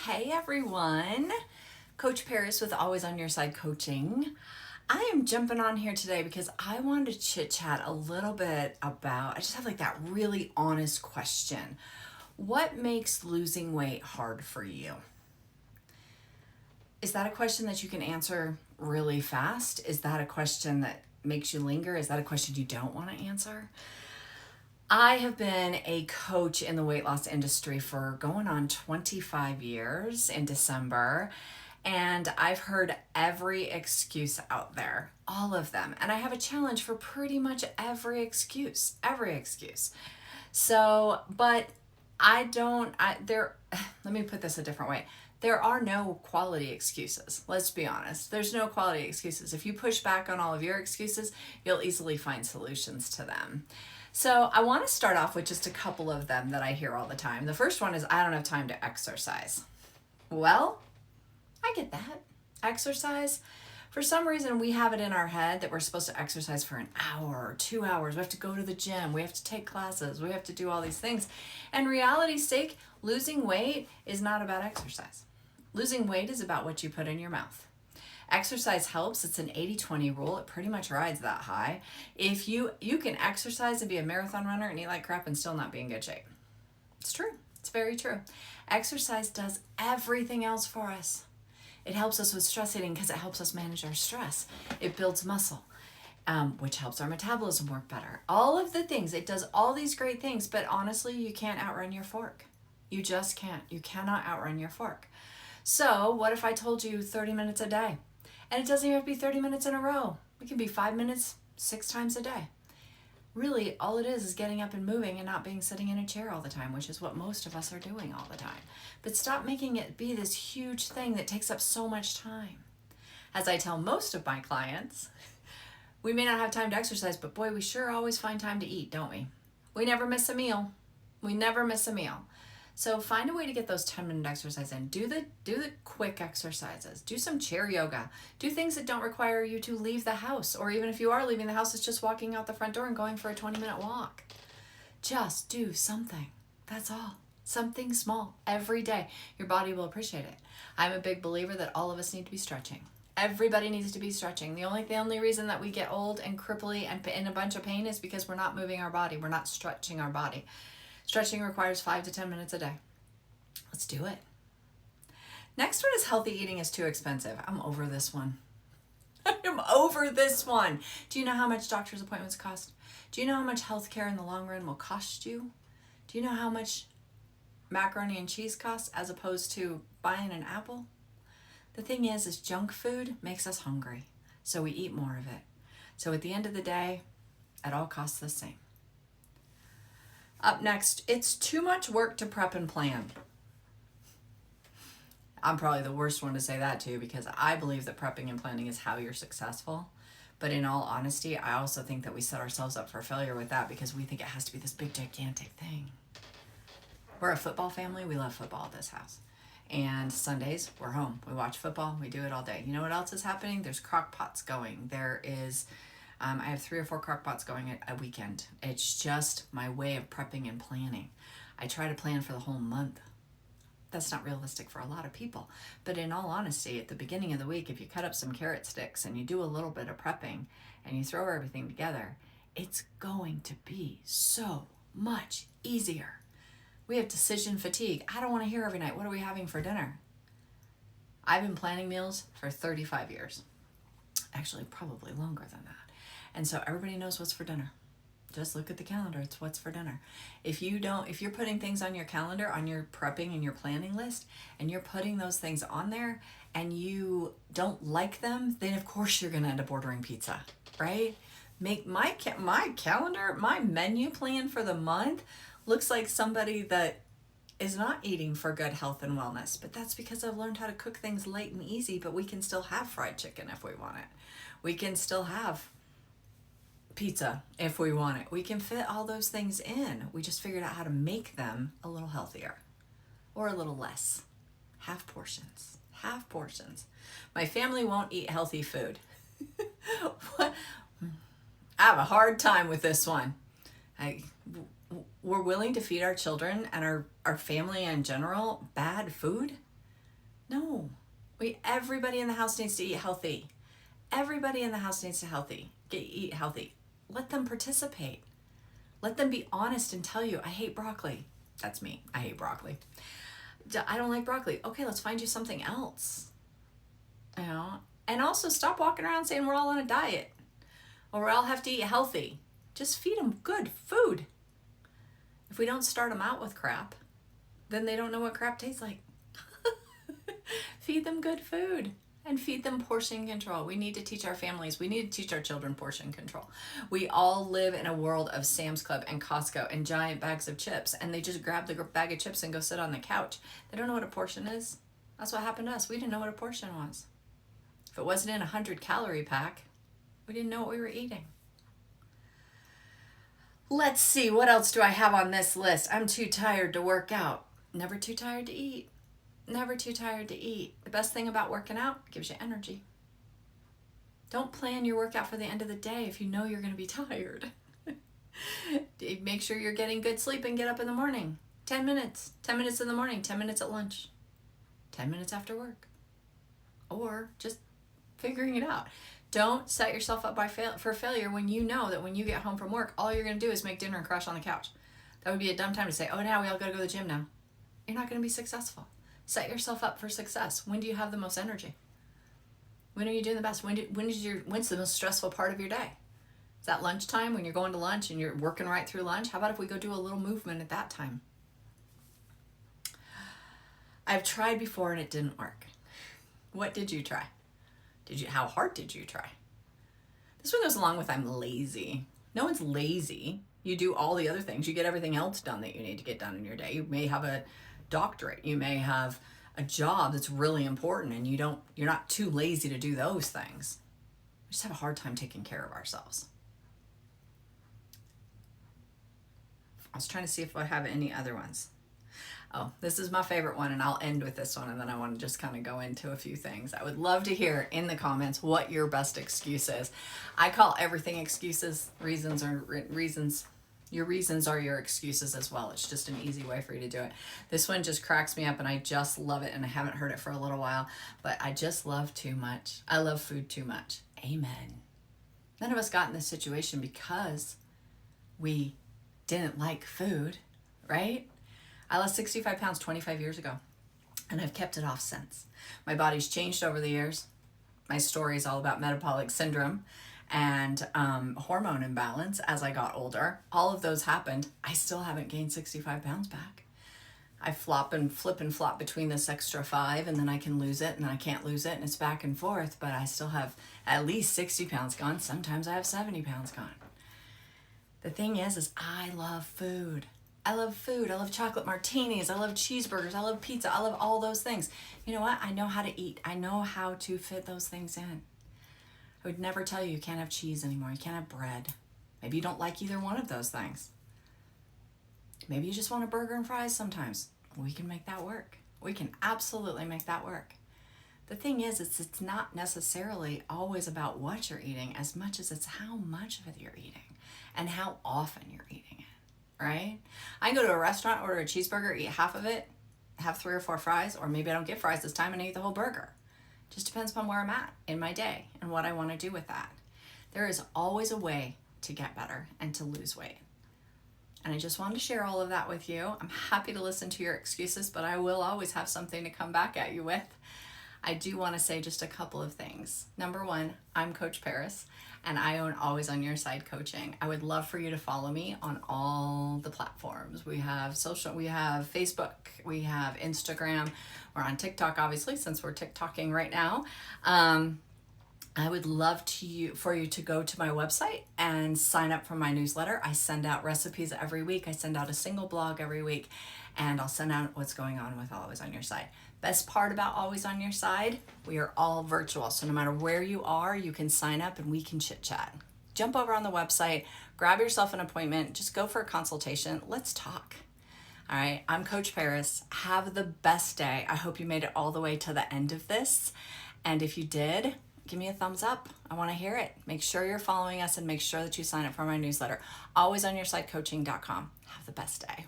Hey everyone, Coach Paris with Always on Your Side Coaching. I am jumping on here today because I wanted to chit chat a little bit about, I just have like that really honest question. What makes losing weight hard for you? Is that a question that you can answer really fast? Is that a question that makes you linger? Is that a question you don't want to answer? I have been a coach in the weight loss industry for going on 25 years in December, and I've heard every excuse out there, all of them. And I have a challenge for pretty much every excuse, every excuse. So, but let me put this a different way. There are no quality excuses. Let's be honest. There's no quality excuses. If you push back on all of your excuses, you'll easily find solutions to them. So I want to start off with just a couple of them that I hear all the time. The first one is, I don't have time to exercise. Well, I get that. Exercise, for some reason, we have it in our head that we're supposed to exercise for an hour or 2 hours. We have to go to the gym. We have to take classes. We have to do all these things. And reality's sake, losing weight is not about exercise. Losing weight is about what you put in your mouth. Exercise helps. It's an 80-20 rule. It pretty much rides that high. If you can exercise and be a marathon runner and eat like crap and still not be in good shape. It's true. It's very true. Exercise does everything else for us. It helps us with stress eating because it helps us manage our stress. It builds muscle, which helps our metabolism work better. All of the things. It does all these great things, but honestly, you can't outrun your fork. You just can't. You cannot outrun your fork. So what if I told you 30 minutes a day? And it doesn't even have to be 30 minutes in a row. It can be 5 minutes, 6 times a day. Really, all it is getting up and moving and not being sitting in a chair all the time, which is what most of us are doing all the time. But stop making it be this huge thing that takes up so much time. As I tell most of my clients, we may not have time to exercise, but boy, we sure always find time to eat, don't we? We never miss a meal. We never miss a meal. So find a way to get those 10-minute exercise in. Do the quick exercises. Do some chair yoga. Do things that don't require you to leave the house. Or even if you are leaving the house, it's just walking out the front door and going for a 20-minute walk. Just do something. That's all. Something small every day. Your body will appreciate it. I'm a big believer that all of us need to be stretching. Everybody needs to be stretching. The only reason that we get old and cripply and in a bunch of pain is because we're not moving our body. We're not stretching our body. Stretching requires 5 to 10 minutes a day. Let's do it. Next one is healthy eating is too expensive. I'm over this one. I'm over this one. Do you know how much doctor's appointments cost? Do you know how much healthcare in the long run will cost you? Do you know how much macaroni and cheese costs as opposed to buying an apple? The thing is junk food makes us hungry, so we eat more of it. So at the end of the day, it all costs the same. Up next, it's too much work to prep and plan. I'm probably the worst one to say that to because I believe that prepping and planning is how you're successful. But in all honesty, I also think that we set ourselves up for failure with that because we think it has to be this big, gigantic thing. We're a football family. We love football at this house. And Sundays, we're home. We watch football. We do it all day. You know what else is happening? There's crock pots going. There is... I have 3 or 4 crock pots going at a weekend. It's just my way of prepping and planning. I try to plan for the whole month. That's not realistic for a lot of people. But in all honesty, at the beginning of the week, if you cut up some carrot sticks and you do a little bit of prepping and you throw everything together, it's going to be so much easier. We have decision fatigue. I don't want to hear every night, what are we having for dinner? I've been planning meals for 35 years. Actually, probably longer than that. And so everybody knows what's for dinner. Just look at the calendar. It's what's for dinner. If you're putting things on your calendar, on your prepping and your planning list, and you're putting those things on there and you don't like them, then of course you're going to end up ordering pizza, right? Make my calendar, my menu plan for the month looks like somebody that is not eating for good health and wellness. But that's because I've learned how to cook things light and easy, but we can still have fried chicken if we want it. We can still have pizza if we want it. We can fit all those things in. We just figured out how to make them a little healthier or a little less. Half portions. My family won't eat healthy food. I have a hard time with this one. We're willing to feed our children and our family in general bad food. No. Everybody in the house needs to eat healthy. Everybody in the house needs to eat healthy. Let them participate. Let them be honest and tell you, I hate broccoli. That's me. I hate broccoli. I don't like broccoli. Okay, let's find you something else. You know? And also stop walking around saying we're all on a diet or we all have to eat healthy. Just feed them good food. If we don't start them out with crap, then they don't know what crap tastes like. Feed them good food and feed them portion control. We need to teach our families, we need to teach our children portion control. We all live in a world of Sam's Club and Costco and giant bags of chips, and they just grab the bag of chips and go sit on the couch. They don't know what a portion is. That's what happened to us. We didn't know what a portion was. If it wasn't in a 100-calorie pack, we didn't know what we were eating. Let's see, what else do I have on this list? I'm too tired to work out. Never too tired to eat. Never too tired to eat. The best thing about working out, it gives you energy. Don't plan your workout for the end of the day if you know you're going to be tired. Make sure you're getting good sleep and get up in the morning. 10 minutes. 10 minutes in the morning, 10 minutes at lunch, 10 minutes after work. Or just figuring it out. Don't set yourself up for failure when you know that when you get home from work, all you're going to do is make dinner and crash on the couch. That would be a dumb time to say, oh, now we all got to go to the gym now. You're not going to be successful. Set yourself up for success. When do you have the most energy? When are you doing the best? When's the most stressful part of your day? Is that lunchtime when you're going to lunch and you're working right through lunch? How about if we go do a little movement at that time? I've tried before and it didn't work. What did you try? How hard did you try? This one goes along with I'm lazy. No one's lazy. You do all the other things. You get everything else done that you need to get done in your day. You may have a doctorate. You may have a job that's really important and you're not too lazy to do those things. We just have a hard time taking care of ourselves. I was trying to see if I have any other ones. Oh, this is my favorite one, and I'll end with this one, and then I want to just kind of go into a few things. I would love to hear in the comments what your best excuse is. I call everything excuses. Reasons. Your reasons are your excuses as well. It's just an easy way for you to do it. This one just cracks me up, and I just love it, and I haven't heard it for a little while, but I just love too much. I love food too much. Amen. None of us got in this situation because we didn't like food, right? I lost 65 pounds 25 years ago, and I've kept it off since. My body's changed over the years. My story is all about metabolic syndrome and hormone imbalance as I got older. All of those happened. I still haven't gained 65 pounds back. I flip and flop between this extra 5, and then I can lose it, and then I can't lose it, and it's back and forth, but I still have at least 60 pounds gone. Sometimes I have 70 pounds gone. The thing is I love food. I love food. I love chocolate martinis. I love cheeseburgers. I love pizza. I love all those things. You know what? I know how to eat. I know how to fit those things in. I would never tell you can't have cheese anymore. You can't have bread. Maybe you don't like either one of those things. Maybe you just want a burger and fries sometimes. We can make that work. We can absolutely make that work. The thing is, it's not necessarily always about what you're eating as much as it's how much of it you're eating and how often you're eating it, right? I can go to a restaurant, order a cheeseburger, eat half of it, have 3 or 4 fries, or maybe I don't get fries this time and I eat the whole burger. Just depends upon where I'm at in my day and what I want to do with that. There is always a way to get better and to lose weight. And I just wanted to share all of that with you. I'm happy to listen to your excuses, but I will always have something to come back at you with. I do want to say just a couple of things. Number 1, I'm Coach Paris, and I own Always On Your Side Coaching. I would love for you to follow me on all the platforms. We have Facebook, we have Instagram, we're on TikTok, obviously, since we're TikToking right now. I would love for you to go to my website and sign up for my newsletter. I send out recipes every week. I send out a single blog every week, and I'll send out what's going on with Always On Your Side. Best part about Always On Your Side, we are all virtual. So no matter where you are, you can sign up and we can chit chat. Jump over on the website, grab yourself an appointment, just go for a consultation. Let's talk. All right, I'm Coach Paris. Have the best day. I hope you made it all the way to the end of this. And if you did, give me a thumbs up. I want to hear it. Make sure you're following us and make sure that you sign up for my newsletter. AlwaysOnYourSideCoaching.com. Have the best day.